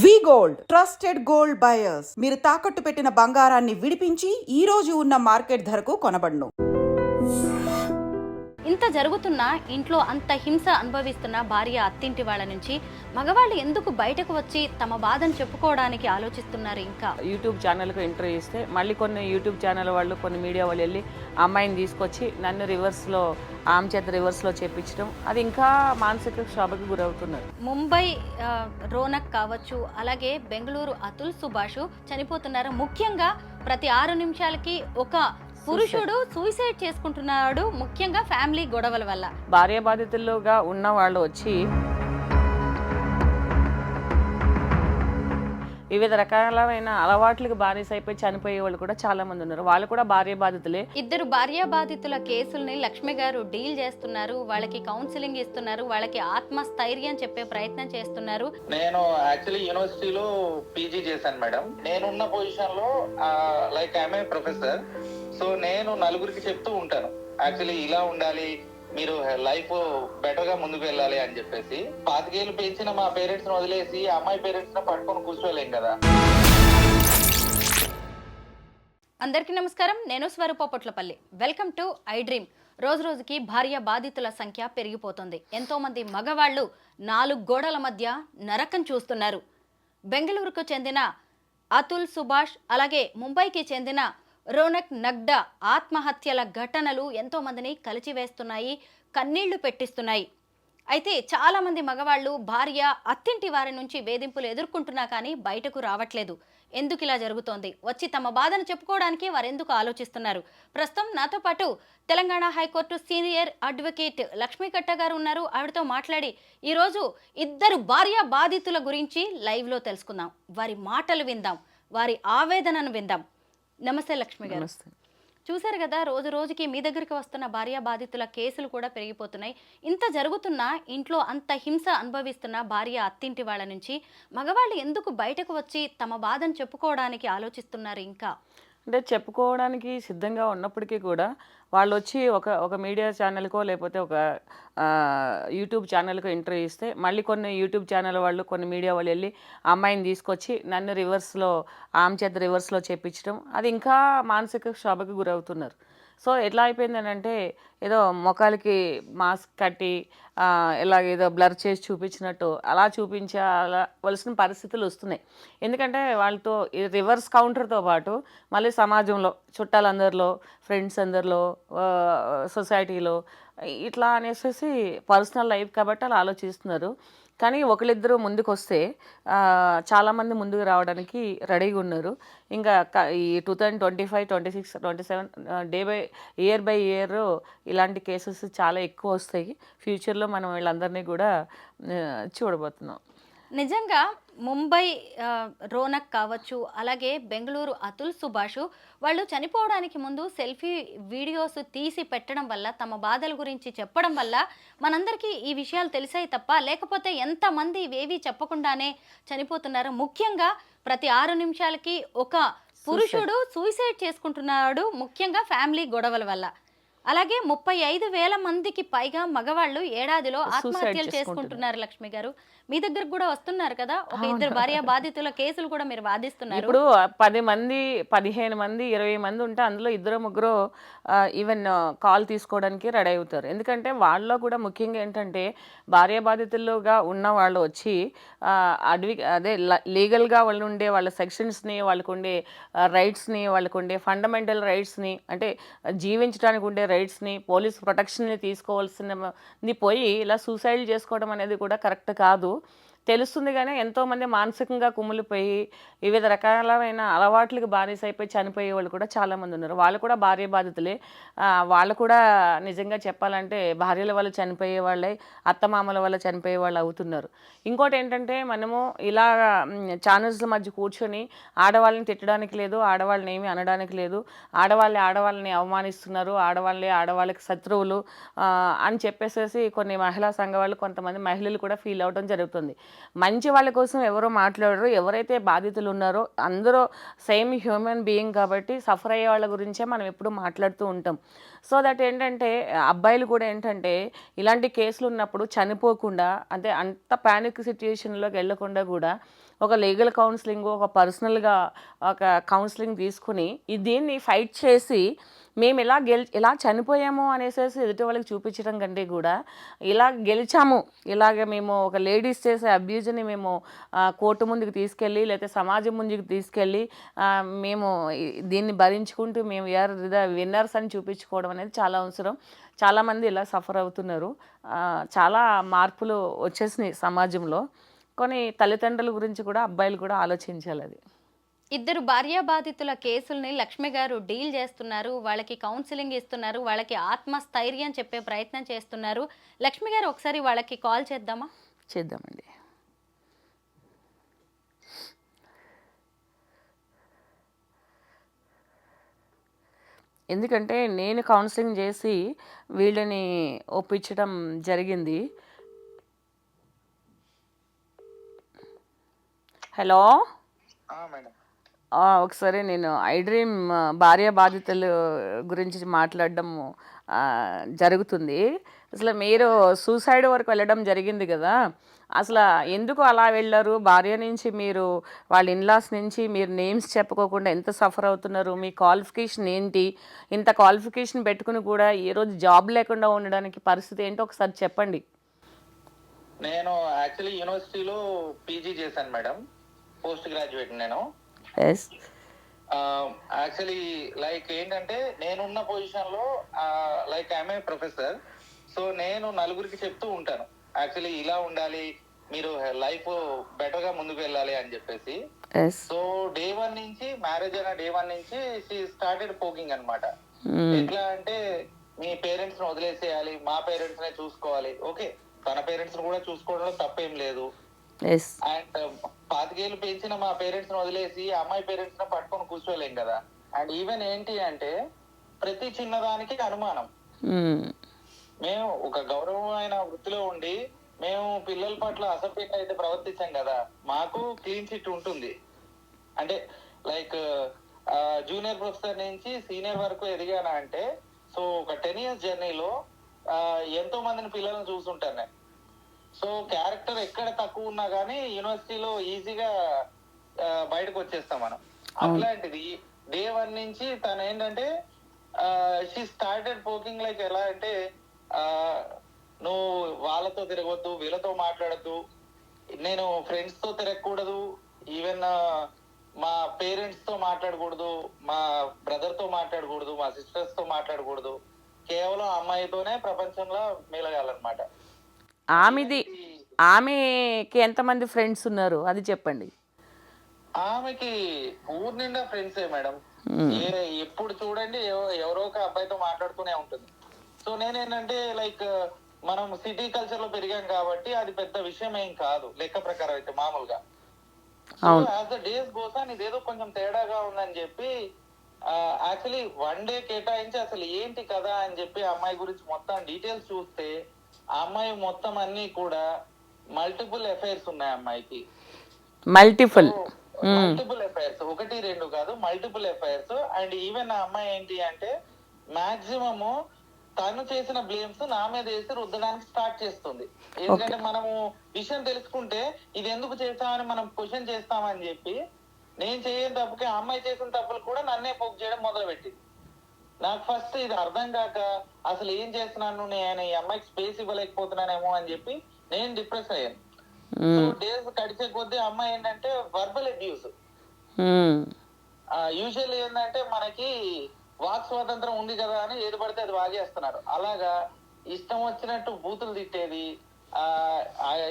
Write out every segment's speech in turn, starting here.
వి gold trusted gold buyers. మీరు తాకట్టు పెట్టిన బంగారాన్ని విడిపించి ఈ రోజు ఉన్న మార్కెట్ ధరకు కొనబడును. ఇంత జరుగుతున్నా ఇంట్లో అంత హింస అనుభవిస్తున్న భార్య అత్తింటి వాళ్ళ నుంచి మగవాళ్ళు ఎందుకు బయటకు వచ్చి తమ బాధను చెప్పుకోవడానికి ఆలోచిస్తున్నారు? ఇంకా యూట్యూబ్ ఛానల్కి ఎంటర్ చేస్తే మళ్ళీ కొన్ని యూట్యూబ్ ఛానల్ వాళ్ళు కొన్ని మీడియా వాళ్ళు వెళ్ళి అమ్మాయిని తీసుకొచ్చి నన్ను రివర్స్లో ఆమె చేత రివర్స్లో చేపించడం, అది ఇంకా మానసిక క్షోభకి గురవుతున్నారు. ముంబై రోనక్ కావచ్చు, అలాగే బెంగళూరు అతుల్ సుభాష్ చనిపోతున్నారు. ముఖ్యంగా ప్రతి 6 నిమిషాలకి ఒక పురుషుడు సూసైడ్ చేసుకుంటున్నాడు, ముఖ్యంగా ఫ్యామిలీ గొడవల వల్ల. భార్య బాధితులుగా ఉన్న వాళ్ళు వచ్చి వివిధ రకాలైన అలవాట్లకు బానిస అయిపోయి చనిపోయే వాళ్ళు కూడా చాలా మంది ఉన్నారు. వాళ్ళు కూడా భార్య బాధితులే. 2 భార్య బాధితుల కేసుల్ని లక్ష్మి గారు డీల్ చేస్తున్నారు. వాళ్ళకి కౌన్సిలింగ్ ఇస్తున్నారు, వాళ్ళకి ఆత్మస్థైర్యం చెప్పే ప్రయత్నం చేస్తున్నారు. నేను యాక్చువల్లీ యూనివర్సిటీలో పీజీ చేశాను మేడం. నేనున్న పొజిషన్ లో like I'm a professor. So నేను నలుగురికి చెప్తూ ఉంటాను, యాక్చువల్లీ ఇలా ఉండాలి, మీరు లైఫ్ బెటర్ గా ముందుకు వెళ్ళాలి అని చెప్పేసి. 25 ఏళ్ళు పెంచిన మా పేరెంట్స్ ని వదిలేసి అమ్మాయి పేరెంట్స్ ని పట్టుకొని కూర్చోలేం కదా. అందరికీ నమస్కారం, నేను Swaroopa Potlapalli. Welcome to I dream. రోజు రోజుకి భార్య బాధితుల సంఖ్య పెరిగిపోతుంది. ఎంతో మంది మగవాళ్లు 4 గోడల మధ్య నరకం చూస్తున్నారు. బెంగళూరుకు చెందిన అతుల్ సుభాష్, అలాగే ముంబైకి చెందిన రోనక్ నగ్డా ఆత్మహత్యల ఘటనలు ఎంతో మందిని కలిచివేస్తున్నాయి, కన్నీళ్లు పెట్టిస్తున్నాయి. అయితే చాలామంది మగవాళ్ళు భార్య అత్తింటి వారి నుంచి వేధింపులు ఎదుర్కొంటున్నా కానీ బయటకు రావట్లేదు. ఎందుకు ఇలా జరుగుతోంది? వచ్చి తమ బాధను చెప్పుకోవడానికి వారెందుకు ఆలోచిస్తున్నారు? ప్రస్తుతం నాతో పాటు Telangana high court senior advocate Lakshmi కట్ట గారు ఉన్నారు. ఆవిడతో మాట్లాడి ఈరోజు 2 భార్య బాధితుల గురించి లైవ్లో తెలుసుకుందాం, వారి మాటలు విందాం, వారి ఆవేదనను విందాం. నమస్తే లక్ష్మి గారు. చూశారు కదా, రోజు రోజుకి మీ దగ్గరికి వస్తున్న భార్య బాధితుల కేసులు కూడా పెరిగిపోతున్నాయి. ఇంత జరుగుతున్నా ఇంట్లో అంత హింస అనుభవిస్తున్న భార్య అత్తింటి వాళ్ళ నుంచి మగవాళ్ళు ఎందుకు బయటకు వచ్చి తమ బాధను చెప్పుకోవడానికి ఆలోచిస్తున్నారు? ఇంకా అంటే చెప్పుకోవడానికి సిద్ధంగా ఉన్నప్పటికీ కూడా వాళ్ళు వచ్చి ఒక మీడియా ఛానల్కో లేకపోతే ఒక యూట్యూబ్ ఛానల్కో ఎంటర్ చేస్తే మళ్ళీ కొన్ని యూట్యూబ్ ఛానల్ వాళ్ళు కొన్ని మీడియా వాళ్ళు వెళ్ళి అమ్మాయిని తీసుకొచ్చి నన్ను రివర్స్లో ఆమె చేత రివర్స్లో చేపించడం, అది ఇంకా మానసిక క్షోభకి గురవుతున్నారు. సో ఎట్లా అయిపోయిందని అంటే ఏదో మొఖాలకి మాస్క్ కట్టి ఇలాగేదో బ్లర్ చేసి చూపించినట్టు అలా చూపించవలసిన పరిస్థితులు వస్తున్నాయి. ఎందుకంటే వాళ్ళతో రివర్స్ కౌంటర్తో పాటు మళ్ళీ సమాజంలో చుట్టాలందరిలో, ఫ్రెండ్స్ అందరిలో, సొసైటీలో ఇట్లా అనేసి పర్సనల్ లైఫ్ కాబట్టి అలా ఆలోచిస్తున్నారు. కానీ ఒకళ్ళిద్దరూ ముందుకు వస్తే చాలామంది ముందుకు రావడానికి రెడీగా ఉన్నారు. ఇంకా ఈ 2025, 26, 27 ఇయర్ బై ఇయర్ ఇలాంటి కేసెస్ చాలా ఎక్కువ వస్తాయి. ఫ్యూచర్లో మనం వీళ్ళందరినీ కూడా చూడబోతున్నాం. నిజంగా ముంబై రోనక్ కావచ్చు, అలాగే బెంగళూరు అతుల్ సుభాష్ వాళ్ళు చనిపోవడానికి ముందు సెల్ఫీ వీడియోస్ తీసి పెట్టడం వల్ల, తమ బాధల గురించి చెప్పడం వల్ల మనందరికీ ఈ విషయాలు తెలిసాయి తప్ప, లేకపోతే ఎంతమంది ఇవేవి చెప్పకుండానే చనిపోతున్నారు. ముఖ్యంగా ప్రతి 6 నిమిషాలకి ఒక పురుషుడు సూసైడ్ చేసుకుంటున్నాడు, ముఖ్యంగా ఫ్యామిలీ గొడవల వల్ల. అలాగే 35,000 మందికి పైగా మగవాళ్ళు ఏడాదిలో ఆత్మహత్యలు చేసుకుంటున్నారు. లక్ష్మి గారు, మీ దగ్గరకు కూడా వస్తున్నారు కదా, ఒక 2 భార్య బాధితుల కేసులు కూడా మీరు వాదిస్తున్నారు. ఇప్పుడు 10 మంది, 15 మంది, 20 మంది ఉంటే అందులో 2-3 ఈవెన్ కాల్ తీసుకోవడానికి రెడీ అవుతారు. ఎందుకంటే వాళ్ళలో కూడా ముఖ్యంగా ఏంటంటే భార్య బాధితులుగా ఉన్న వాళ్ళు వచ్చి అదే లీగల్గా వాళ్ళు ఉండే వాళ్ళ సెక్షన్స్ని, వాళ్ళకు ఉండే రైట్స్ని, వాళ్ళకు ఉండే ఫండమెంటల్ రైట్స్ని, అంటే జీవించడానికి ఉండే రైట్స్ని, పోలీస్ ప్రొటెక్షన్ని తీసుకోవాల్సింది పోయి ఇలా సూసైడ్ చేసుకోవడం అనేది కూడా కరెక్ట్ కాదు. తెలుస్తుంది. కానీ ఎంతోమంది మానసికంగా కుమిలిపోయి వివిధ రకాలైన అలవాట్లకు బానిస అయిపోయి చనిపోయే వాళ్ళు కూడా చాలామంది ఉన్నారు. వాళ్ళు కూడా భార్య బాధితులే. వాళ్ళు కూడా నిజంగా చెప్పాలంటే భార్యల వల్ల చనిపోయే వాళ్ళే, అత్తమామల వల్ల చనిపోయే వాళ్ళు అవుతున్నారు. ఇంకోటి ఏంటంటే మనము ఇలా ఛానల్స్ల మధ్య కూర్చొని ఆడవాళ్ళని తిట్టడానికి లేదు, ఆడవాళ్ళని ఏమీ అనడానికి లేదు, ఆడవాళ్ళని అవమానిస్తున్నారు, ఆడవాళ్ళకి శత్రువులు అని చెప్పేసేసి కొన్ని మహిళా సంఘ వాళ్ళు, కొంతమంది మహిళలు కూడా ఫీల్ అవడం జరుగుతుంది. మంచి వాళ్ళ కోసం ఎవరో మాట్లాడరు. ఎవరైతే బాధితులు ఉన్నారో అందరూ సేమ్ హ్యూమన్ బీయింగ్ కాబట్టి సఫర్ అయ్యే వాళ్ళ గురించే మనం ఎప్పుడు మాట్లాడుతూ ఉంటాం. సో దట్ ఏంటంటే అబ్బాయిలు కూడా ఏంటంటే ఇలాంటి కేసులు ఉన్నప్పుడు చనిపోకుండా, అంటే అంత ప్యానిక్ సిచ్యుయేషన్లోకి వెళ్ళకుండా కూడా ఒక లీగల్ కౌన్సిలింగ్, ఒక పర్సనల్గా ఒక కౌన్సిలింగ్ తీసుకుని దీన్ని ఫైట్ చేసి మేము ఇలా చనిపోయాము అనేసి ఎదుటి వాళ్ళకి చూపించడం కంటే కూడా ఇలా గెలిచాము, ఇలాగ మేము ఒక లేడీస్ చేసే అబ్యూజ్ని మేము కోర్టు ముందుకు తీసుకెళ్ళి లేకపోతే సమాజం ముందుకు తీసుకెళ్ళి మేము దీన్ని భరించుకుంటూ మేము వీఆర్ ద విన్నర్స్ అని చూపించుకోవడం అనేది చాలా అవసరం. చాలామంది ఇలా సఫర్ అవుతున్నారు. చాలా మార్పులు వచ్చేసినాయి సమాజంలో. కొన్ని తల్లిదండ్రుల గురించి కూడా అబ్బాయిలు కూడా ఆలోచించాలి. అది ఇద్దరు భార్యా బాధితుల కేసుల్ని లక్ష్మి గారు డీల్ చేస్తున్నారు, వాళ్ళకి కౌన్సిలింగ్ ఇస్తున్నారు, వాళ్ళకి ఆత్మస్థైర్యం చెప్పే ప్రయత్నం చేస్తున్నారు. లక్ష్మి గారు ఒకసారి వాళ్ళకి కాల్ చేద్దామా? చేద్దామండి. ఎందుకంటే నేను కౌన్సిలింగ్ చేసి వీళ్ళని ఒప్పించడం జరిగింది. Hello, madam. ఒకసారి నేను ఐడ్రీమ్ భార్య బాధితుల గురించి మాట్లాడడం జరుగుతుంది. అసలు మీరు సూసైడ్ వరకు వెళ్ళడం జరిగింది కదా, అసలు ఎందుకు అలా వెళ్ళారు? భార్య నుంచి మీరు వాళ్ళ ఇన్లాస్ నుంచి మీరు నేమ్స్ చెప్పుకోకుండా ఎంత సఫర్ అవుతున్నారు? మీ క్వాలిఫికేషన్ ఏంటి? ఇంత క్వాలిఫికేషన్ పెట్టుకుని కూడా ఈరోజు జాబ్ లేకుండా ఉండడానికి పరిస్థితి ఏంటో ఒకసారి చెప్పండి. నేను యాక్చువల్లీ యూనివర్సిటీలో పీజీ చేశాను మేడం, పోస్ట్ గ్రాడ్యుయేట్. నేను యాక్చువల్లీ లైక్ ఏంటంటే నేనున్న పొజిషన్ లో like I'm a professor. So నేను నలుగురికి చెప్తూ ఉంటాను యాక్చువల్లీ ఇలా ఉండాలి, మీరు లైఫ్ బెటర్ గా ముందుకు వెళ్ళాలి అని చెప్పేసి. సో డే 1 నుంచి, మ్యారేజ్ అయిన డే 1 నుంచి షీ స్టార్టెడ్ పోకింగ్ అనమాట. ఎట్లా అంటే మీ పేరెంట్స్ ని వదిలేసేయాలి, మా పేరెంట్స్ నే చూసుకోవాలి. ఓకే, తన పేరెంట్స్ ని కూడా చూసుకోవడంలో తప్పేం లేదు. అండ్ 25 ఏళ్ళు పెంచిన మా పేరెంట్స్ ని వదిలేసి అమ్మాయి పేరెంట్స్ ని పట్టుకొని కూర్చోలేం కదా. అండ్ ఈవెన్ ఏంటి అంటే ప్రతి చిన్నదానికి అనుమానం. మేము ఒక గౌరవమైన వృత్తిలో ఉండి మేము పిల్లల పట్ల అసభ్యంగా అయితే ప్రవర్తించాం కదా, మాకు క్లీన్ చిట్ ఉంటుంది. అంటే లైక్ జూనియర్ ప్రొఫెసర్ నుంచి సీనియర్ వరకు ఎదిగానా అంటే, సో ఒక 10 years జర్నీలో ఎంతో మందిని పిల్లలను చూసుంటాను నేను. సో క్యారెక్టర్ ఎక్కడ తక్కువ ఉన్నా కానీ యూనివర్సిటీలో ఈజీగా బయటకు వచ్చేస్తాం మనం. అట్లాంటిది డే 1 నుంచి తను ఏంటంటే షీ స్టార్టెడ్ పోకింగ్ లైక్ ఎలా అంటే నువ్వు వాళ్ళతో తిరగొద్దు, వీళ్ళతో మాట్లాడద్దు, నేను ఫ్రెండ్స్ తో తిరగకూడదు, ఈవెన్ మా పేరెంట్స్ తో మాట్లాడకూడదు, మా బ్రదర్ తో మాట్లాడకూడదు, మా సిస్టర్స్ తో మాట్లాడకూడదు, కేవలం అమ్మాయితోనే ప్రపంచంలో మెలగాలన్నమాట. ఆమెకి ఎంతమంది ఫ్రెండ్స్ ఉన్నారు అది చెప్పండి. ఆమెకి ఊరు నిండా ఫ్రెండ్సే మేడం. ఎప్పుడు చూడండి ఎవరో ఒక అబ్బాయితో మాట్లాడుతూనే ఉంటుంది. సో నేనేంటంటే లైక్ మనం సిటీ కల్చర్ లో పెరిగాం కాబట్టి అది పెద్ద విషయం ఏం కాదు లెక్క ప్రకారం అయితే మామూలుగా. యాజ్ ద డేస్ గోస్ ఇదేదో కొంచెం తేడాగా ఉందని చెప్పి యాక్చువల్లీ 1 day కేటాయించి అసలు ఏంటి కదా అని చెప్పి అమ్మాయి గురించి మొత్తం డీటెయిల్స్ చూస్తే ఆ అమ్మాయి మొత్తం అన్ని కూడా మల్టిపుల్ అఫైర్స్ ఉన్నాయి అమ్మాయికి. మల్టిపుల్ అఫైర్స్, 1 2 కాదు, మల్టిపుల్ అఫైర్స్. అండ్ ఈవెన్ ఆ అమ్మాయి ఏంటి అంటే మాక్సిమము తను చేసిన బ్లేమ్స్ నా మీద వేసి రుద్దడానికి స్టార్ట్ చేస్తుంది. ఎందుకంటే మనము విషయం తెలుసుకుంటే ఇది ఎందుకు చేస్తామని మనం క్వశ్చన్ చేస్తామని చెప్పి నేను చేయని తప్పుకి ఆ అమ్మాయి చేసిన తప్పులు కూడా నన్నే పోక్ చేయడం మొదలు పెట్టింది. నాకు ఫస్ట్ ఇది అర్థం కాక అసలు ఏం చేస్తున్నాను, నేను ఈ అమ్మాయికి స్పేస్ ఇవ్వలేకపోతున్నానేమో అని చెప్పి నేను డిప్రెస్ అయ్యాను. సో డేస్ గడిచే కొద్దీ అమ్మాయి ఏంటంటే వర్బల్ అబ్యూస్. యూజువల్లీ ఏంటంటే మనకి వాక్ స్వాతంత్రం ఉంది కదా అని ఏది పడితే అది వాగేస్తున్నారు. అలాగా ఇష్టం వచ్చినట్టు బూతులు తిట్టేది.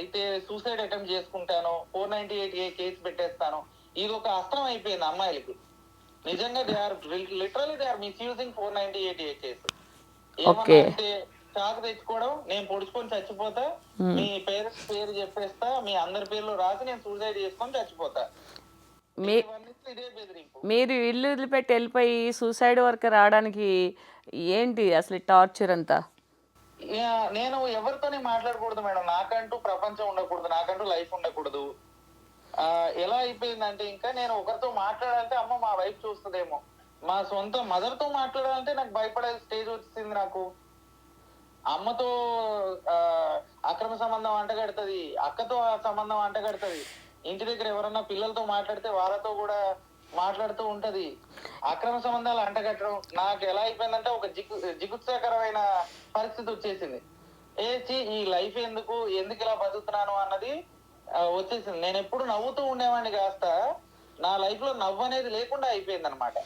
అయితే సూసైడ్ అటెంప్ట్ చేసుకుంటాను, 498A కేసు పెట్టేస్తాను, ఇది ఒక అస్త్రం అయిపోయింది అమ్మాయిలకి. నిజంగా they are misusing 498A case. ఏమంటే చాకు తెచ్చుకోవడం, నేను పొడుచుకొని చచ్చిపోతా, మీ పేరెంట్స్ పేరు చెప్పేస్తా, మీ అందరి పేర్లు రాసి నేను సూసైడ్ చేసుకొని చచ్చిపోతా. మీరు ఇల్లు వదిలిపెట్టి వెళ్ళిపోయి సూసైడ్ వరకు రావడానికి ఏంటి అసలు టార్చర్ అంతా? నేను ఎవరితోనే మాట్లాడకూడదు మేడం, నాకంటూ ప్రపంచం ఉండకూడదు, నాకంటూ లైఫ్ ఉండకూడదు. ఎలా అయిపోయిందంటే ఇంకా నేను ఒకరితో మాట్లాడాలంటే అమ్మ మా వైఫ్ చూస్తుందేమో, మా సొంత మదర్ తో మాట్లాడాలంటే నాకు భయపడే స్టేజ్ వచ్చింది. నాకు అమ్మతో అక్రమ సంబంధం అంటగడుతుంది, అక్కతో సంబంధం అంటగడుతుంది, ఇంటి దగ్గర ఎవరన్నా పిల్లలతో మాట్లాడితే వాళ్ళతో కూడా మాట్లాడుతూ ఉంటది. అక్రమ సంబంధాలు అంటగట్టడం నాకు ఎలా అయిపోయిందంటే ఒక జిగుత్సాకరమైన పరిస్థితి వచ్చేసింది. ఈ లైఫ్ ఎందుకు ఇలా బతుకుతున్నాను అన్నది వచ్చేసింది. నేను ఎప్పుడు నవ్వుతూ ఉండేవాడిని కాస్త నా లైఫ్ లో నవ్వు అనేది లేకుండా అయిపోయింది అనమాట.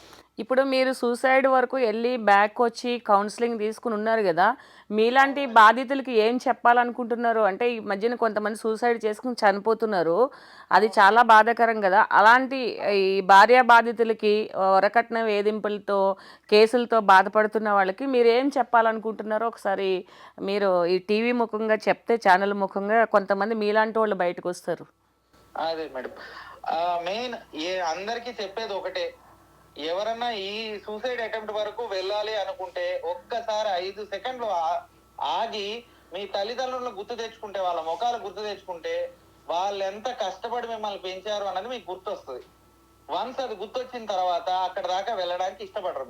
ఇప్పుడు మీరు సూసైడ్ వరకు వెళ్ళి బ్యాక్ వచ్చి కౌన్సిలింగ్ తీసుకుని ఉన్నారు కదా, మీలాంటి బాధితులకి ఏం చెప్పాలనుకుంటున్నారు? అంటే ఈ మధ్యన కొంతమంది సూసైడ్ చేసుకుని చనిపోతున్నారు, అది చాలా బాధాకరం కదా. అలాంటి ఈ భార్య బాధితులకి వరకట్న వేధింపులతో కేసులతో బాధపడుతున్న వాళ్ళకి మీరు ఏం చెప్పాలనుకుంటున్నారో ఒకసారి మీరు ఈ టీవీ ముఖంగా చెప్తే, ఛానల్ ముఖంగా కొంతమంది మీలాంటి వాళ్ళు బయటకు వస్తారు. అదే మేడం, మెయిన్ అందరికీ చెప్పేది ఒకటే, ఎవరన్నా ఈ సూసైడ్ అటెంప్ట్ వరకు వెళ్ళాలి అనుకుంటే ఒక్కసారి 5 సెకండ్లు ఆగి మీ తల్లిదండ్రులను గుర్తు తెచ్చుకుంటే, వాళ్ళ ముఖాలు గుర్తు తెచ్చుకుంటే, వాళ్ళు ఎంత కష్టపడి మిమ్మల్ని పెంచారు అన్నది మీకు గుర్తొస్తుంది. వన్స్ అది గుర్తొచ్చిన తర్వాత అక్కడ దాకా వెళ్ళడానికి ఇష్టపడరు.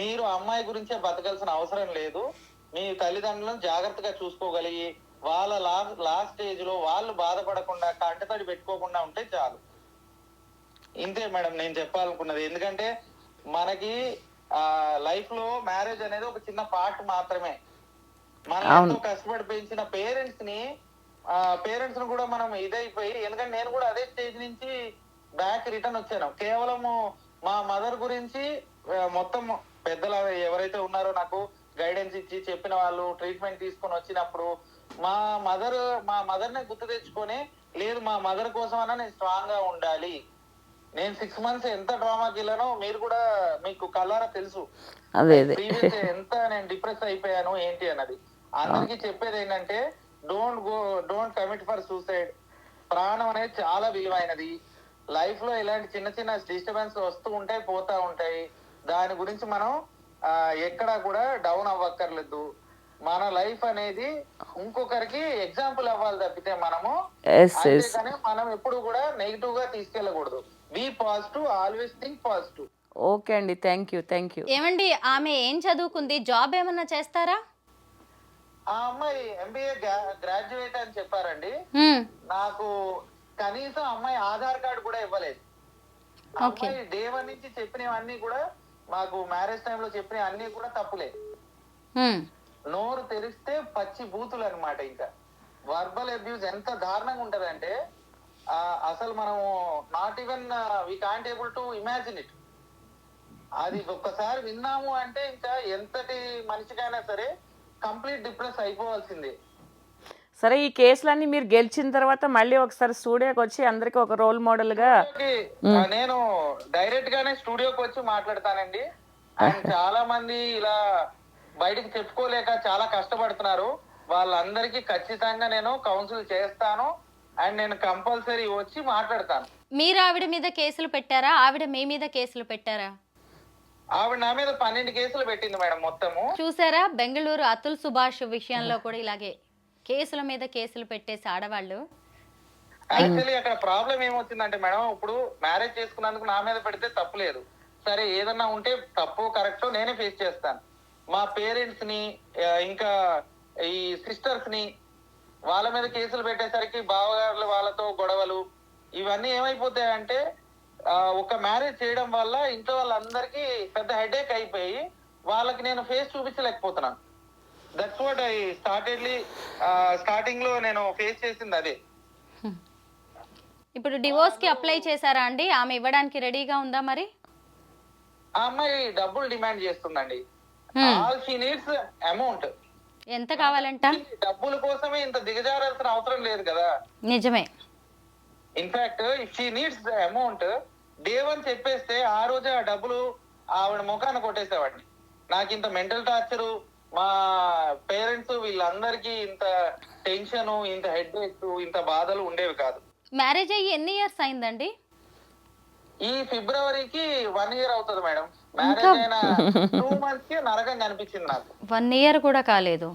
మీరు అమ్మాయి గురించే బతకాల్సిన అవసరం లేదు. మీ తల్లిదండ్రులను జాగ్రత్తగా చూసుకోగలిగి వాళ్ళ లాస్ట్ స్టేజ్ లో వాళ్ళు బాధపడకుండా కంటతడి పెట్టుకోకుండా ఉంటే చాలు. ఇంతే మేడం నేను చెప్పాలనుకున్నది. ఎందుకంటే మనకి లైఫ్ లో మ్యారేజ్ అనేది ఒక చిన్న పార్ట్ మాత్రమే. మనం ఎంతో కష్టపడి పెంచిన పేరెంట్స్ ను కూడా మనం ఇదైపోయి, ఎందుకంటే నేను కూడా అదే స్టేజ్ నుంచి బ్యాక్ రిటర్న్ వచ్చాను. కేవలం మా మదర్ గురించి మొత్తం పెద్దలు ఎవరైతే ఉన్నారో నాకు గైడెన్స్ ఇచ్చి చెప్పిన వాళ్ళు ట్రీట్మెంట్ తీసుకొని వచ్చినప్పుడు మా మదర్ నే గుర్తు తెచ్చుకొని, లేదు మా మదర్ కోసం అన్నా నేను స్ట్రాంగ్ గా ఉండాలి. నేను 6 months ఎంత డ్రామాకి వెళ్ళానో మీరు కూడా మీకు కళ్ళారా తెలుసు. ప్రీవియస్ ఎంత నేను డిప్రెస్ అయిపోయాను ఏంటి అన్నది. అందరికీ చెప్పేది ఏంటంటే, డోంట్ కమిట్ ఫర్ సూసైడ్. ప్రాణం అనేది చాలా విలువైనది. లైఫ్ లో ఇలాంటి చిన్న చిన్న డిస్టర్బెన్స్ వస్తూ ఉంటాయి, పోతా ఉంటాయి. దాని గురించి మనం ఎక్కడా కూడా డౌన్ అవ్వక్కర్లేదు. మన లైఫ్ అనేది ఇంకొకరికి ఎగ్జాంపుల్ అవ్వాలి తప్పితే మనము అంతేగాని మనం ఎప్పుడు కూడా నెగిటివ్ గా తీసుకెళ్ళకూడదు. Be positive, always think positive. Okay అండి, థ్యాంక్ యూ. ఏమండి, ఆమె ఏం చదువుకుంది? జాబ్ ఏమన్నా చేస్తారా? ఆ అమ్మాయి MBA గ్రాడ్యుయేట్ అని చెప్పారండి. నాకు కనీసం అమ్మాయి ఆధార్ కార్డు కూడా ఇవ్వలేదు. అమ్మాయి దేవన్ నుంచి చెప్పినవన్నీ కూడా, మాకు మ్యారేజ్ టైంలో చెప్పిన అన్ని కూడా తప్పులే. నోరు తెరిస్తే పచ్చి బూతులు అనమాట. ఇంకా వర్బల్ అబ్యూజ్ ఎంత దారుణంగా ఉంటదంటే అసలు మనము not even we can't able to imagine it. అది ఒక్కసారి విన్నాము అంటే ఇంకా ఎంతటి మనిషికైనా సరే కంప్లీట్ డిప్రెస్ అయిపోవాల్సిందే. సరే, ఈ కేసులన్నీ మీరు గెలిచిన తర్వాత మళ్ళీ ఒకసారి స్టూడియోకి వచ్చి అందరికి ఒక రోల్ మోడల్ గా నేను డైరెక్ట్ గానే స్టూడియోకి వచ్చి మాట్లాడతానండి. అండ్ చాలా మంది ఇలా బయటికి చెప్పుకోలేక చాలా కష్టపడుతున్నారు. వాళ్ళందరికీ ఖచ్చితంగా నేను కౌన్సిల్ చేస్తాను. అండ్ నేను కంపల్సరీ వచ్చి మాట్లాడతాను. మీరు ఆవిడ మీద కేసులు పెట్టారా? ఆవిడ మీ మీద కేసులు పెట్టారా? ఆవిడ నా మీద 12 కేసులు పెట్టింది మేడం మొత్తము. చూసారా, బెంగళూరు అతుల్ సుభాష్ విషయంలో కూడా ఇలాగే కేసుల మీద కేసులు పెట్టేసి ఆడవాళ్ళు. యాక్చువల్లీ అక్కడ ప్రాబ్లం ఏమొచ్చిందంటే మేడం, ఇప్పుడు మ్యారేజ్ చేసుకున్నందుకు నా మీద పెడితే తప్పు లేదు. సరే, ఏదన్నా ఉంటే తప్పు కరెక్టో నేనే ఫేస్ చేస్తాను. మా పేరెంట్స్ ని ఇంకా ఈ సిస్టర్స్ ని వాళ్ళ మీద కేసులు పెట్టేసరికి బావగారులు వాళ్ళతో గొడవలు ఇవన్నీ ఏమైపోతాయంటే ఒక మ్యారేజ్ చేయడం వల్ల ఇంట్లో వాళ్ళందరికీ పెద్ద హెడేక్ అయిపోయి వాళ్ళకి నేను ఫేస్ చూపించలేకపోతున్నాను. దట్స్ వాట్ ఐ స్టార్టింగ్ లో నేను ఫేస్ చేసింది అదే. ఇప్పుడు డివోర్స్ కి అప్లై చేశారా అండి? ఆమె ఇవ్వడానికి రెడీగా ఉందా మరి? ఆ అమ్మాయి డబ్బులు డిమాండ్ చేస్తుందండి. All she needs amount. ఎంత కావాలంట? డబ్బుల కోసమే ఇంత దిగజారాల్సిన అవసరం లేదు కదా. నిజమే. In fact if she needs the amount దేవని చెప్పేస్తే ఆ రోజే ఆ డబ్బులు ఆవిడ ముఖాన్ని కొట్టేసేవాడిని. నాకు ఇంత మెంటల్ టార్చరు, మా పేరెంట్స్ వీళ్ళందరికీ ఇంత టెన్షన్, ఇంత హెడేక్, ఇంత బాధలు ఉండేవి కాదు. మ్యారేజ్ అయ్యి ఎన్ని ఇయర్స్ అయిందండి? ఈ ఫిబ్రవరికి 1 year అవుతుంది మేడం. మ్యారేజ్ అయిన 2 months కి నరకం కనిపించింది నాకు. 1 year కూడా కాలేదు.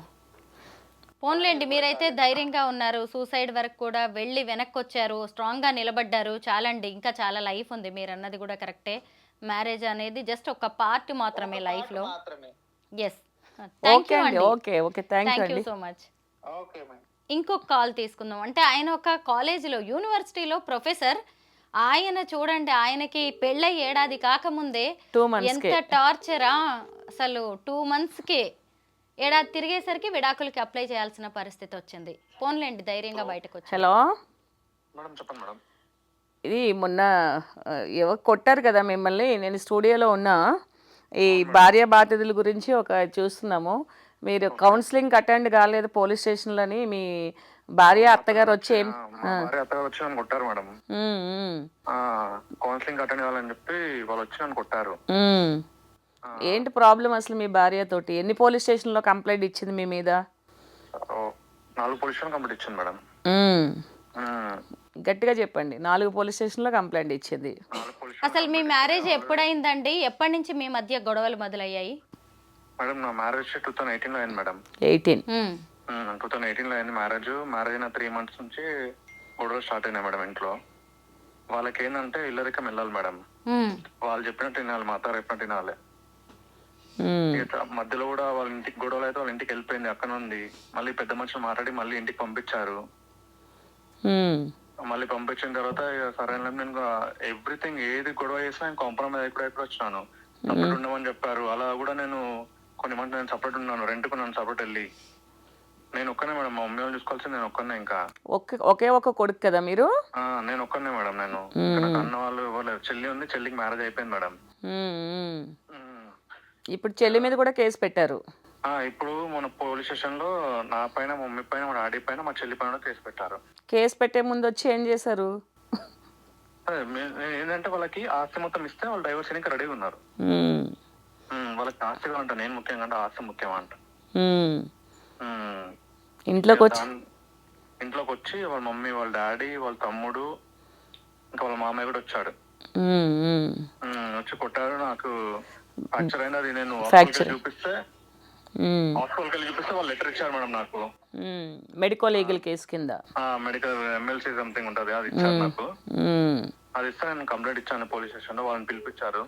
పోన్లేండి, మీరైతే ధైర్యంగా ఉన్నారు. సూసైడ్ వరకు కూడా వెళ్ళి వెనక్కి వచ్చారు, స్ట్రాంగ్ గా నిలబడ్డారు. చాలండి, ఇంకా చాలా లైఫ్ ఉంది. మీరు అన్నది కూడా కరెక్టే. మ్యారేజ్ అనేది జస్ట్ ఒక పార్ట్ మాత్రమే లైఫ్ లో. ఎస్, థ్యాంక్ యూ అండి. Okay, thank you so much. Okay madam. ఇంకొక కాల్ తీసుకుందాం. అంటే ఆయన ఒక కాలేజీలో యూనివర్సిటీలో ప్రొఫెసర్. ఆయన చూడండి, ఆయనకి పెళ్ళై ఏడాది కాకముందే 2 months ఎంత టార్చరా అసలు. 2 monthsకే ఏడాది తిరిగేసరికి విడాకులకి అప్లై చేయాల్సిన పరిస్థితి వచ్చింది. పోన్లేండి, ధైర్యంగా బయటకు వచ్చి. హలో మేడం చెప్పండి మేడం. ఇది మొన్న ఎవరు కొట్టారు కదా మిమ్మల్ని, నేను స్టూడియోలో ఉన్నా. ఈ భార్య బాధ్యతల గురించి ఒక చూస్తున్నాము. మీరు కౌన్సిలింగ్ అటెండ్ కాలేదు పోలీస్ స్టేషన్లోని, మీ భార్య అత్తగారు వచ్చి ఏం మా భార్య అత్తగారు వచ్చి నన్ను కొట్టారు మేడం. కౌన్సిలింగ్ అటెండ్ కావాలని చెప్పి వాళ్ళు వచ్చి నన్ను కొట్టారు. ఏంటి ప్రాబ్లం అసలు మీ భార్య తోటి? ఎన్ని పోలీస్ స్టేషన్లో కంప్లైంట్ ఇచ్చింది మీ మీద? 4 పోలీస్ స్టేషన్ కంప్లీట్ ఇచ్చింది మేడం. గట్టిగా చెప్పండి. 4 పోలీస్ స్టేషన్లో కంప్లైంట్ ఇచ్చింది. 4 పోలీస్ అసలు మీ మ్యారేజ్ ఎప్పుడైందండి? ఎప్పటి నుంచి మీ మధ్య గొడవలు మొదలయ్యాయి? మేడం నా మ్యారేజ్ 2018 లో అయింది మేడం. 18. 2018 లో అయింది మ్యారేజ్. మ్యారేజ్ అయిన 3 months నుంచి గొడవలు స్టార్ట్ అయినాయి మేడం ఇంట్లో. వాళ్ళకి ఏంటంటే ఇల్లరికం వెళ్ళాలి మేడం. వాళ్ళు చెప్పినట్టు వినాలి, మా అత్తారు చెప్పినట్టు వినాలి. మధ్యలో కూడా వాళ్ళ ఇంటికి గొడవలు అయితే వాళ్ళ ఇంటికి వెళ్ళిపోయింది అక్కడ నుండి. మళ్ళీ పెద్ద మనుషులు మాట్లాడి మళ్ళీ ఇంటికి పంపించారు. మళ్ళీ పంపించిన తర్వాత సరైన నేను ఎవ్రీథింగ్ ఏది గొడవ చేసినా నేను కాంప్రమైజ్ అయిపోయి వచ్చినాను. సపరేట్ ఉండమని చెప్పారు. అలా కూడా నేను కొన్ని మంది నేను సపరేట్ ఉన్నాను, రెంట్కు నన్ను సపరేట్ వెళ్ళి. నేను ఒక్కనే మేడం, మా మమ్మీ వాళ్ళు చూసుకోవాల్సింది నేను ఒక్కనే. ఇంకా ఒకే ఒక కొడుకు కదా మీరు? నేను ఒక్కనే మేడం. నేను అన్న వాళ్ళు వాళ్ళ చెల్లి ఉంది, చెల్లికి మ్యారేజ్ అయిపోయింది మేడం. ఇప్పుడు చెల్లి మీద కూడా కేసు పెట్టారు. ఇప్పుడు మన పోలీస్ స్టేషన్ లో నా పైన, మా మమ్మీ పైన, మా డాడీ పైన, మా చెల్లి పైన కేసు పెట్టారు. కేసు పెట్టే ముందు వచ్చి ఏం చేశారు? ఏంటంటే వాళ్ళకి ఆస్తి మొత్తం ఇస్తే వాళ్ళు డైవర్స్ చేయడానికి రెడీగా ఉన్నారు. వాళ్ళకి ఆస్తి కావాలంట, నేను ముఖ్యంగా అంటే ఆస్తి ముఖ్యం అంట. ఇంట్లోకి వచ్చి వాళ్ళ మమ్మీ, వాళ్ళ డాడీ, వాళ్ళ తమ్ముడు, ఇంకా వాళ్ళ మామయ్య కూడా వచ్చాడు. వచ్చి కొట్టారు. నాకు ఫ్రాక్చర్ అయింది. అది నేను చూపిస్తే హాస్పిటల్కి వెళ్ళి చూపిస్తే వాళ్ళు లెటర్ ఇచ్చారు మేడం నాకు. మెడికల్ లీగల్ కేసు కింద మెడికల్ MLC సంథింగ్ ఉంటది, అది ఇచ్చారు నాకు. అది ఇస్తే నేను కంప్లైంట్ ఇచ్చాను పోలీస్ స్టేషన్ లో. వాళ్ళని పిలిపించారు.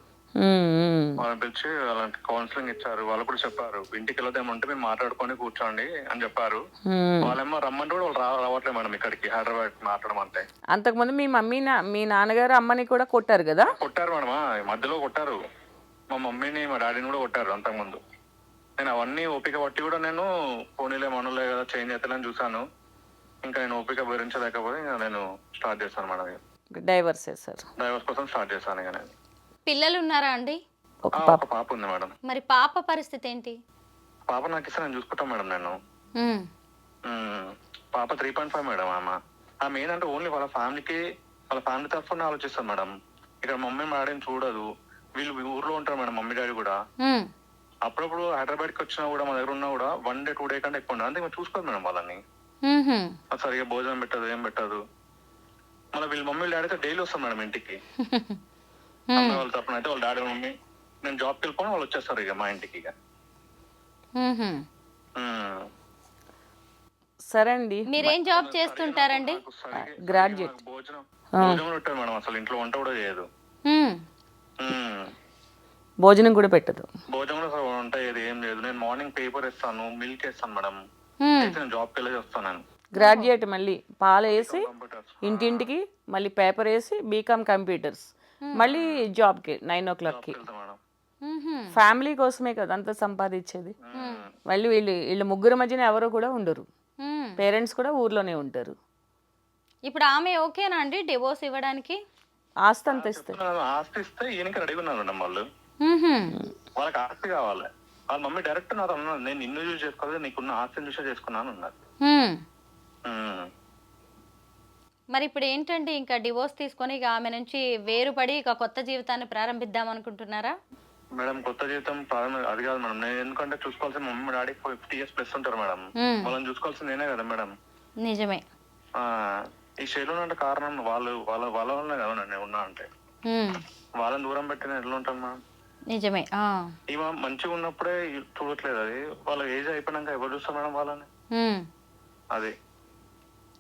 వాళ్ళని పిలిచి వాళ్ళకి కౌన్సిలింగ్ ఇచ్చారు. వాళ్ళు కూడా చెప్పారు ఇంటికి వెళ్ళదేమంటే మీరు మాట్లాడుకొని కూర్చోండి అని చెప్పారు. వాళ్ళేమో రమ్మంటే కూడా వాళ్ళు రావట్లేదు మేడం ఇక్కడికి, హైదరాబాద్ మాట్లాడడం అంతే. అంతకుముందు మీ మమ్మీ మీ నాన్నగారు అమ్మని కూడా కొట్టారు కదా? కొట్టారు మేడం, మధ్యలో కొట్టారు. మా మమ్మీని, మా డాడీని కూడా కొట్టారు అంతకుముందు. నేను అవన్నీ ఓపిక పట్టి కూడా నేను పోనీలే మనలే కదా చేంజ్ అవుతానని చూసాను. ఇంకా నేను ఓపిక భరించలేకపోతే ఇంకా నేను స్టార్ట్ చేశాను మేడం. డైవర్స్ చేశారు. డైవర్స్ కోసం స్టార్ట్ చేశాను. ఇక నేను. పిల్లలు ఉన్నారా అండి? ఒక పాప ఉంది మేడం. మరి పాప పరిస్థితి ఏంటి? పాప నాకు ఇస్తే నేను చూసుకుంటాను మేడం. నేను పాప 3.5 మేడం. ఆమె ఏంటంటే ఓన్లీ వాళ్ళ ఫ్యామిలీ తరఫున ఆలోచిస్తాను మేడం. ఇక్కడ మమ్మీ మా డాడీని చూడదు. వీళ్ళు ఊర్లో ఉంటారు మేడం, మమ్మీ డాడీ కూడా. అప్పుడప్పుడు హైదరాబాద్కి వచ్చినా కూడా, మా దగ్గర ఉన్నా కూడా 1 day 2 day కంటే ఎక్కువ ఉండదు. అంతే చూసుకోదు మేడం వాళ్ళని. సరిగా భోజనం పెట్టదు, ఏం పెట్టదు. మళ్ళీ వీళ్ళ మమ్మీ డాడీ అయితే డైలీ వస్తాం మేడం ఇంటికి. అమ్మాయి వాళ్ళ తరఫున అయితే వాళ్ళ డాడీ మమ్మీ నేను జాబ్కి వెళ్ళిపోయినా వాళ్ళు వచ్చేస్తారు ఇక మా ఇంటికి. ఇక సరే అండి. మీరేం జాబ్ చేస్తుంటారండి? గ్రాడ్యుయేట్. భోజనం పెట్టారు మేడం, అసలు ఇంట్లో వంట కూడా చేయదు. భోజనం కూడా పెట్టదు. భోజనం కూడా అసలు వంట ఏం లేదు. నేను మార్నింగ్ పేపర్ వేస్తాను, మిల్క్ వేస్తాను మేడం. నేను జాబ్కి వెళ్ళేసి వస్తాను. గ్రాడ్యుయేట్, మళ్ళీ పాలు వేసి ఇంటింటికి, మళ్ళీ పేపర్ వేసి బీకామ్ కంప్యూటర్స్, మళ్ళీ జాబ్కి 9 o'clockకి. ఫ్యామిలీ కోసమే కదా అంత సంపాదించేది. మళ్ళీ వీళ్ళు ముగ్గురు మధ్యన ఎవరు కూడా ఉండరు. పేరెంట్స్ కూడా ఊర్లోనే ఉంటారు. ఇప్పుడు ఆమె ఓకేనా అండి డివోర్స్ ఇవ్వడానికి? ఆస్తి అంత ఇస్తే, ఆస్తి ఇస్తే ఈయనకి రెడీగా ఉన్నారు మేడం వాళ్ళు. వాళ్ళకి ఆస్తి కావాలి. వాళ్ళ మమ్మీ డైరెక్ట్ నాతో అన్నారు, నేను నిన్ను చూసి చేసుకోలేదు, నీకున్న ఆస్తిని చూసే చేసుకున్నాను అన్నారు. మరి ఇప్పుడు ఏంటండి, ఇంకా డివోర్స్ తీసుకొని ఇక ఆమె నుంచి వేరుపడి ఇక కొత్త జీవితాన్ని ప్రారంభిద్దాం అనుకుంటున్నారా? మేడం కొత్త జీవితం అది కాదు మేడం. నేను ఎందుకంటే చూసుకోవాల్సిన మమ్మీ డాడీ 50 years ప్లస్ ఉంటారు మేడం. వాళ్ళని చూసుకోవాల్సింది నేనే కదా మేడం. నిజమే. ఈ శైలిలో అంటే కారణం వాళ్ళ వల్లనే కదా నేను ఉన్నా అంటే. వాళ్ళని దూరం పెట్టి నేను ఎట్లా ఉంటాను మేడం? నిజమే. ఇవ మంచిగా ఉన్నప్పుడే చూడట్లేదు. అది వాళ్ళ ఏజ్ అయిపోయినాక ఎవరు చూస్తారు మేడం వాళ్ళని? అది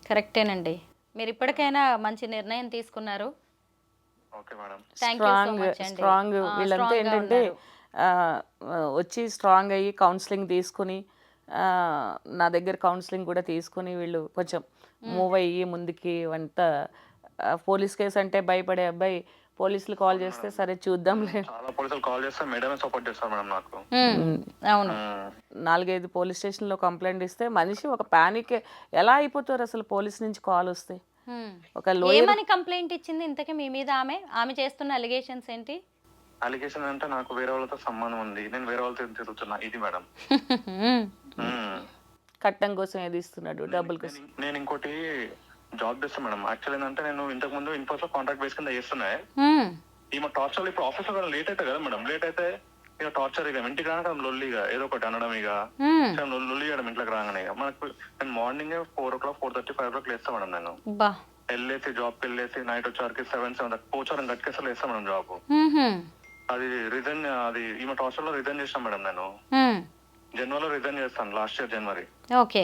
కరెక్టేనండి. మీరు ఇప్పటికైనా మంచి నిర్ణయం తీసుకున్నారు. Okay madam. స్ట్రాంగ్ వీళ్ళంతా ఏంటంటే వచ్చి స్ట్రాంగ్ అయ్యి కౌన్సిలింగ్ తీసుకుని నా దగ్గర కౌన్సిలింగ్ కూడా తీసుకుని వీళ్ళు కొంచెం మూవ్ అయ్యి ముందుకి అంతా పోలీస్ కేసు అంటే భయపడే అబ్బాయి పోలీసులు కాల్ చేస్తే సరే చూద్దాంలే. చాలా పోలీసులు కాల్ చేస్తే మేడమే సపోర్ట్ చేస్తారు మేడం నాకు. అవును. 4-5 పోలీస్ స్టేషన్లో కంప్లైంట్ ఇస్తే మనిషి ఒక ప్యానిక్ ఎలా అయిపోతారు అసలు పోలీస్ నుంచి కాల్ వస్తే. ఒక ఏమని కంప్లైంట్ ఇచ్చింది ఇంతకీ మీ మీద? ఆమె చేస్తున్న అలిగేషన్స్ ఏంటి? అలిగేషన్ అంటే నాకు వేరే వాళ్ళతో సంబంధం ఉంది, నేను వేరే వాళ్ళతో తిరుగుతున్నా, ఇది మేడం. కట్టం కోసం ఏది ఇస్తున్నాడు, డబ్బుల కోసం. నేను ఇంకోటి జాబ్ చేస్తాను మేడం. యాక్చువల్ ఏంటంటే నేను ఇంతకు ముందు ఇన్ఫోస్ లో కాంట్రాక్ట్ బేస్ కింద చేస్తున్నాయి. ఈమె టార్చర్ ఇప్పుడు ఆఫీస్ లో లేట్ అయితే కదా మేడం, లేట్ అయితే ఇక టార్చర్, ఇక ఇంటికి రాక లొల్లిగా ఏదో ఒకటి అనడం, ఇక లొల్లి చేయడం ఇంట్లోకి రాగానే. ఇక మనకు నేను మార్నింగ్ 4 o'clock 4:30 5 o'clock లేస్తాను మేడం. నేను వెళ్ళేసి జాబ్కి వెళ్ళేసి నైట్ వచ్చేసరికి 7 పోచారం గట్టికేసారి వేస్తాను మేడం జాబ్. అది రిజైన్, అది ఈమె టార్చర్ లో రిజైన్ చేసాను మేడం. నేను జనవరిలో రిజైన్ చేస్తాను, లాస్ట్ ఇయర్ జనవరి. ఓకే.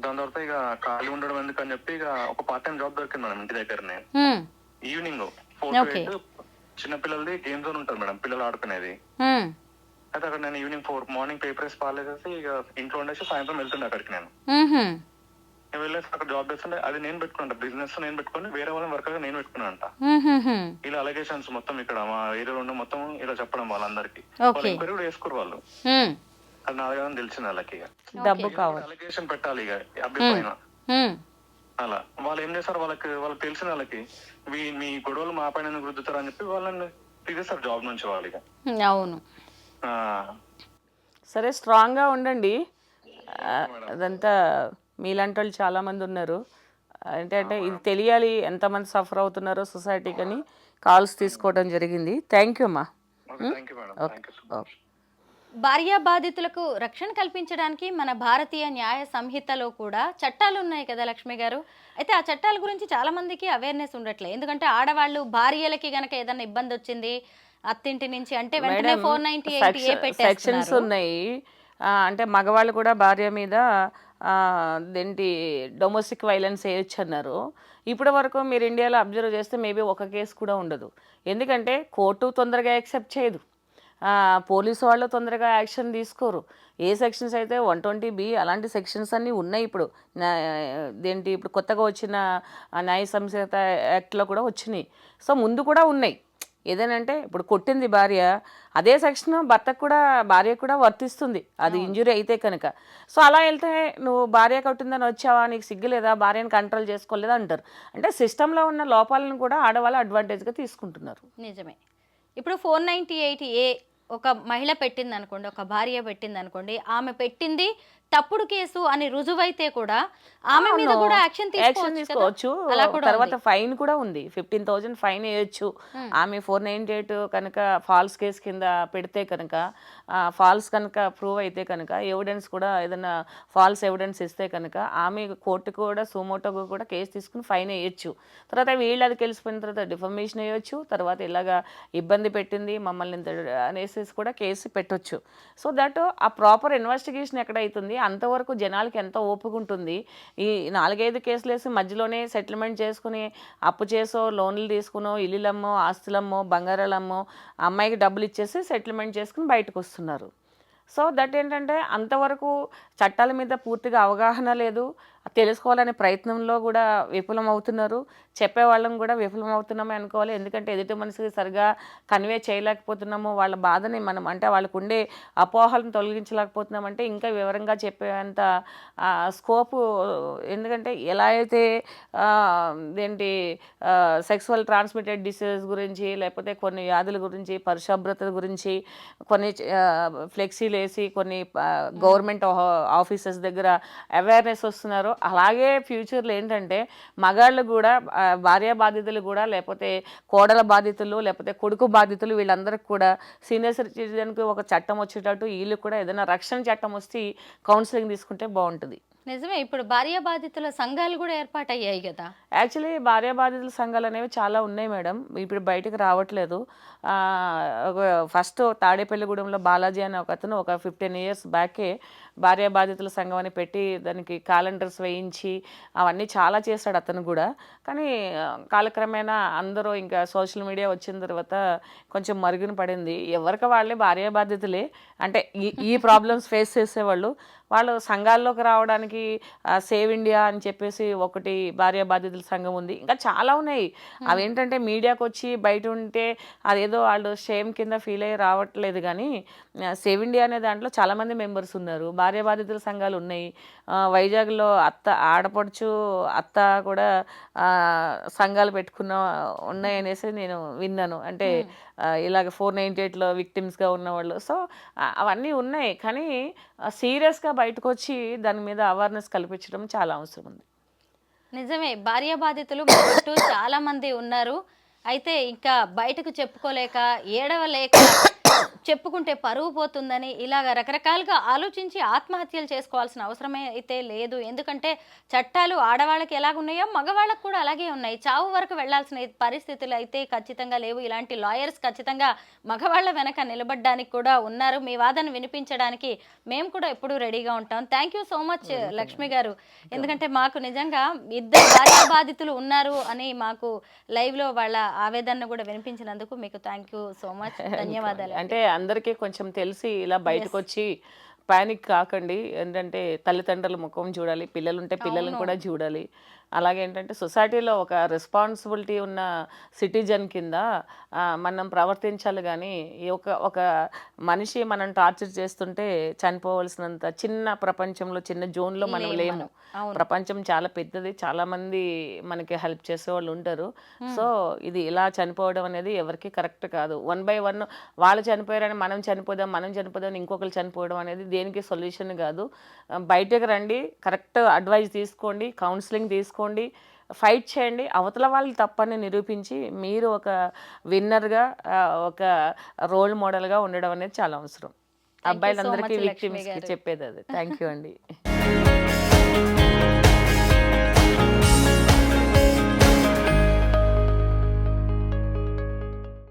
దాని తర్వాత ఇక ఖాళీ ఉండడం ఎందుకని చెప్పి ఇక ఒక పార్ట్ టైం జాబ్ దొరికింది మేడం ఇంటి దగ్గరనే. ఈవినింగ్ 4 to 8 చిన్నపిల్లలది గేమ్ జోన్ ఉంటుంది మేడం, పిల్లలు ఆడుకునేది. అయితే అక్కడ నేను ఈవినింగ్ 4 మార్నింగ్ పేపర్ వేసి పాలేసేసి ఇక ఇంట్లో ఉండేసి సాయంత్రం వెళ్తుండే అక్కడికి. నేను వెళ్ళేసి అక్కడ జాబ్ చేస్తుండే. అది నేను పెట్టుకున్నా, బిజినెస్ నేను పెట్టుకుని వేరే వాళ్ళని వర్కర్ నేను పెట్టుకున్నా అంట. ఇలా అలిగేషన్స్ మొత్తం ఇక్కడ మా ఏరియాలో ఉన్న మొత్తం ఇలా చెప్పడం వాళ్ళందరికి. వాళ్ళు ఎంక్వైరీ కూడా వేసుకోరు వాళ్ళు, అది నా దగ్గర తెలిసింది వాళ్ళకి. డబ్బు కావాలి, అలిగేషన్ పెట్టాలి ఇక అబ్బాయి పైన. అలా వాళ్ళు ఏం చేస్తారు, వాళ్ళకి తెలిసిన వాళ్ళకి మీ గొడవలు మా పైన రుద్దుతారు అని చెప్పి వాళ్ళని తీసేస్తారు జాబ్ నుంచి వాళ్ళు ఇక. అవును. సరే స్ట్రాంగ్ గా ఉండండి. అదంతా మీలాంటి వాళ్ళు చాలా మంది ఉన్నారు. అంటే ఇది తెలియాలి ఎంతమంది సఫర్ అవుతున్నారో సొసైటీకి అని కాల్స్ తీసుకోవడం జరిగింది. థ్యాంక్ యూ అమ్మా. భార్యా బాధితులకు రక్షణ కల్పించడానికి మన భారతీయ న్యాయ సంహితలో కూడా చట్టాలు ఉన్నాయి కదా లక్ష్మి గారు. అయితే ఆ చట్టాల గురించి చాలా మందికి అవేర్నెస్ ఉండట్లేదు. ఎందుకంటే ఆడవాళ్ళు భార్యలకి గనక ఏదైనా ఇబ్బంది వచ్చింది అత్తింటి నుంచి అంటే వెంటనే 498 సెక్షన్స్ ఉన్నాయి. అంటే మగవాళ్ళు కూడా భార్య మీద దేంటి డొమెస్టిక్ వైలెన్స్ వేయొచ్చు అన్నారు. ఇప్పటి వరకు మీరు ఇండియాలో అబ్జర్వ్ చేస్తే మేబీ ఒక కేసు కూడా ఉండదు. ఎందుకంటే కోర్టు తొందరగా యాక్సెప్ట్ చేయదు, పోలీసు వాళ్ళు తొందరగా యాక్షన్ తీసుకోరు. ఏ సెక్షన్స్ అయితే 120B అలాంటి సెక్షన్స్ అన్నీ ఉన్నాయి. ఇప్పుడు ఇప్పుడు కొత్తగా వచ్చిన న్యాయ సంహిత యాక్ట్లో కూడా వచ్చినాయి. సో ముందు కూడా ఉన్నాయి. ఏదేనంటే ఇప్పుడు కొట్టింది భార్య, అదే సెక్షన్ భర్తకు కూడా భార్యకు కూడా వర్తిస్తుంది, అది ఇంజురీ అయితే కనుక. సో అలా వెళ్తే నువ్వు భార్య కొట్టిందని వచ్చావా, నీకు సిగ్గులేదా, భార్యను కంట్రోల్ చేసుకోలేదా అంటారు. అంటే సిస్టంలో ఉన్న లోపాలను కూడా ఆడవాళ్ళు అడ్వాంటేజ్గా తీసుకుంటున్నారు. నిజమే. ఇప్పుడు 498A ఒక మహిళ పెట్టింది అనుకోండి, ఒక భార్య పెట్టింది అనుకోండి, ఆమె పెట్టింది తప్పుడు కేసు అని రుజువైతే కూడా ఆమె మీద కూడా యాక్షన్ తీసుకోవచ్చు. తర్వాత ఫైన్ కూడా ఉంది, 15,000 ఫైన్ వేయొచ్చు. ఆమె 498 కనుక ఫాల్స్ కేసు కింద పెడితే కనుక, ఫాల్స్ కనుక ప్రూవ్ అయితే కనుక, ఎవిడెన్స్ కూడా ఏదైనా ఫాల్స్ ఎవిడెన్స్ ఇస్తే కనుక ఆమె కోర్టుకు కూడా సుమోటోకు కూడా కేసు తీసుకుని ఫైన్ వేయొచ్చు. తర్వాత వీళ్ళు అది తెలిసిపోయిన తర్వాత డిఫమేషన్ వేయొచ్చు. తర్వాత ఇలాగా ఇబ్బంది పెట్టింది మమ్మల్ని ఇంత అనేసి కూడా కేసు పెట్టొచ్చు. సో దట్ ఆ ప్రాపర్ ఇన్వెస్టిగేషన్ ఎక్కడైతుంది అంతవరకు జనాలకి ఎంత ఓపిక ఉంటుంది. ఈ 4-5 కేసులు వేసి మధ్యలోనే సెటిల్మెంట్ చేసుకుని అప్పు చేసో లోన్లు తీసుకునో ఇల్లులమ్మో ఆస్తులమ్మో బంగారాలమ్మో అమ్మాయికి డబ్బులు ఇచ్చేసి సెటిల్మెంట్ చేసుకుని బయటకు వస్తున్నారు. సో దట్ ఏంటంటే అంతవరకు చట్టాల మీద పూర్తిగా అవగాహన లేదు, తెలుసుకోవాలనే ప్రయత్నంలో కూడా విఫలం అవుతున్నారు. చెప్పేవాళ్ళం కూడా విఫలం అవుతున్నామే అనుకోవాలి. ఎందుకంటే ఎదుటి మనిషికి సరిగా కన్వే చేయలేకపోతున్నాము, వాళ్ళ బాధని మనం అంటే వాళ్ళకు ఉండే అపోహలను తొలగించలేకపోతున్నామంటే ఇంకా వివరంగా చెప్పేంత స్కోపు. ఎందుకంటే ఎలా అయితే సెక్సువల్ ట్రాన్స్మిటెడ్ డిసీజెస్ గురించి లేకపోతే కొన్ని వ్యాధుల గురించి పరిశుభ్రత గురించి కొన్ని ఫ్లెక్సీలు వేసి కొన్ని గవర్నమెంట్ ఆఫీసెస్ దగ్గర అవేర్నెస్ వస్తున్నారు. అలాగే ఫ్యూచర్లో ఏంటంటే మగాళ్ళు కూడా భార్య బాధితులు కూడా లేకపోతే కోడల బాధితులు లేకపోతే కొడుకు బాధితులు వీళ్ళందరికీ కూడా సీనియర్ సిటిజన్కి ఒక చట్టం వచ్చేటట్టు వీళ్ళు కూడా ఏదైనా రక్షణ చట్టం వస్తే కౌన్సిలింగ్ తీసుకుంటే బాగుంటుంది. నిజమే, ఇప్పుడు భార్య బాధితుల సంఘాలు కూడా ఏర్పాటయ్యాయి కదా. యాక్చువల్లీ భార్య బాధితుల సంఘాలు అనేవి చాలా ఉన్నాయి మేడం, ఇప్పుడు బయటకు రావట్లేదు. ఫస్ట్ తాడేపల్లిగూడెంలో బాలాజీ అనే ఒక అతను ఒక 15 years బ్యాకే భార్య బాధితుల సంఘం అని పెట్టి దానికి క్యాలెండర్స్ వేయించి అవన్నీ చాలా చేశాడు అతను కూడా. కానీ కాలక్రమేణా అందరూ ఇంకా సోషల్ మీడియా వచ్చిన తర్వాత కొంచెం మరుగున పడింది. ఎవరికి వాళ్ళే భార్య బాధితులే, అంటే ఈ ప్రాబ్లమ్స్ ఫేస్ చేసేవాళ్ళు వాళ్ళు సంఘాల్లోకి రావడానికి సేవ్ ఇండియా అని చెప్పేసి ఒకటి భార్య బాధితుల సంఘం ఉంది. ఇంకా చాలా ఉన్నాయి. అవేంటంటే మీడియాకి వచ్చి బయట ఉంటే అదేదో వాళ్ళు షేమ్ కింద ఫీల్ అయ్యి రావట్లేదు. కానీ సేవ్ ఇండియా అనే దాంట్లో చాలామంది మెంబర్స్ ఉన్నారు, భార్య బాధితుల సంఘాలు ఉన్నాయి. వైజాగ్లో ఆడపడుచు అత్త కూడా సంఘాలు పెట్టుకున్న ఉన్నాయనేసి నేను విన్నాను. అంటే ఇలాగ 498లో విక్టిమ్స్గా ఉన్నవాళ్ళు. సో అవన్నీ ఉన్నాయి, కానీ సీరియస్గా బయటకు వచ్చి దాని మీద అవేర్నెస్ కల్పించడం చాలా అవసరం ఉంది. నిజమే, భార్య బాధితులు మన చుట్టూ చాలా మంది ఉన్నారు. అయితే ఇంకా బయటకు చెప్పుకోలేక, ఏడవలేక, చెప్పుకుంటే పరువు పోతుందని ఇలాగ రకరకాలుగా ఆలోచించి ఆత్మహత్యలు చేసుకోవాల్సిన అవసరమే అయితే లేదు. ఎందుకంటే చట్టాలు ఆడవాళ్ళకి ఎలాగున్నాయో మగవాళ్ళకు కూడా అలాగే ఉన్నాయి. చావు వరకు వెళ్లాల్సిన పరిస్థితులు అయితే ఖచ్చితంగా లేవు. ఇలాంటి లాయర్స్ ఖచ్చితంగా మగవాళ్ళ వెనక నిలబడడానికి కూడా ఉన్నారు. మీ వాదన వినిపించడానికి మేము కూడా ఎప్పుడూ రెడీగా ఉంటాం. Thank you so much Lakshmi గారు. ఎందుకంటే మాకు నిజంగా ఇద్దరు భార్య బాధితులు ఉన్నారు అని మాకు లైవ్లో వాళ్ళ ఆవేదన కూడా వినిపించినందుకు మీకు థ్యాంక్ యూ సో మచ్, ధన్యవాదాలు. అంటే అందరికీ కొంచెం తెలిసి ఇలా బయటకు వచ్చి పానిక్ కాకండి. ఏంటంటే తల్లిదండ్రుల ముఖం చూడాలి, పిల్లలుంటే పిల్లలను కూడా చూడాలి. అలాగే ఏంటంటే సొసైటీలో ఒక రెస్పాన్సిబిలిటీ ఉన్న సిటిజన్ కింద మనం ప్రవర్తించాలి. కానీ ఒక మనిషి మనం టార్చర్ చేస్తుంటే చనిపోవలసినంత చిన్న ప్రపంచంలో, చిన్న జోన్లో మనం లేము. ప్రపంచం చాలా పెద్దది, చాలామంది మనకి హెల్ప్ చేసేవాళ్ళు ఉంటారు. సో ఇది ఇలా చనిపోవడం అనేది ఎవరికి కరెక్ట్ కాదు. 1 by 1 వాళ్ళు చనిపోయారని మనం చనిపోదాం ఇంకొకరు చనిపోవడం అనేది దేనికి సొల్యూషన్ కాదు. బయటకు రండి, కరెక్ట్ అడ్వైస్ తీసుకోండి, కౌన్సిలింగ్ తీసుకోండి, ఫైట్ చేయండి. అవతల వాళ్ళు తప్పని నిరూపించి మీరు ఒక విన్నర్గా, ఒక రోల్ మోడల్గా ఉండడం అనేది చాలా అవసరం. అబ్బాయిలందరికీ విక్టిమ్స్కి చెప్పేది అది. థ్యాంక్ యూ అండి.